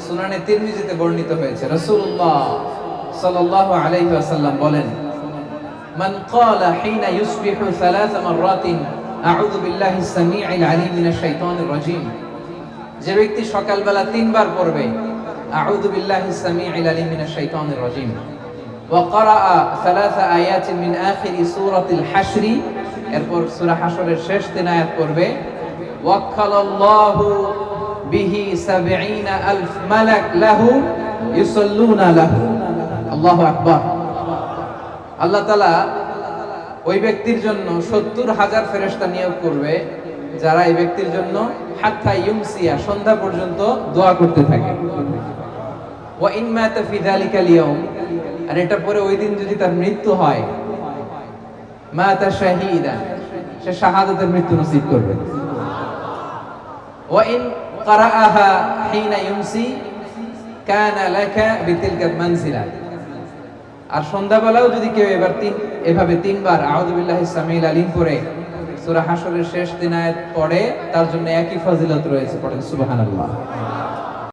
সুনানে তিরমিজিতে বর্ণিত হয়েছে, রাসূলুল্লাহ সাল্লাল্লাহু আলাইহি ওয়াসাল্লাম বলেন, মান ক্বালা হিনা ইউসবিহু সালাসা মাররাতিন আউযু বিল্লাহিস সামিউল আলিম মিনাশ শাইতানির রাজীম, যে ব্যক্তি সকালবেলা তিনবার পড়বে আউযু বিল্লাহিস সামিউল আলিম মিনাশ শাইতানির রাজীম ওয়া ক্বারাআ সালাসা আয়াতিন মিন আখিরি সূরাতিল হাশর, এরপর সূরা হাশরের শেষ 3 আয়াত পড়বে, ওয়াক্কালাল্লাহু বিহি ৭০,০০০ মালাক লাহু ইউসাল্লুনা লাহু। আল্লাহু আকবার। আল্লাহ তাআলা ওই ব্যক্তির জন্য ৭০,০০০ ফেরেশতা নিয়োগ করবে, যারা এই ব্যক্তির জন্য হাত্তা ইউমসিয়া, সন্ধ্যা পর্যন্ত দোয়া করতে থাকে। ওয়া ইন মাতা ফি যালিকাল ইয়াউম, আর এটা পরে ওই দিন যদি তার মৃত্যু হয়, মাতা শাহীদা, সে শাহাদাতের মৃত্যু নসিব করবে। ওয়া ইন ক্বারাআহা হিনা ইউমসি কানা লাকা বিতিলকা মানজিলা, আর সন্ধ্যাবেলাও যদি কেউ এভাবে তিনবার আউযু বিল্লাহিস সামিউল আলিম পড়ে সূরা হাশরের শেষ 3 আয়াত পড়ে, তার জন্য একই ফজিলত রয়েছে। পড়েন সুবহানাল্লাহ।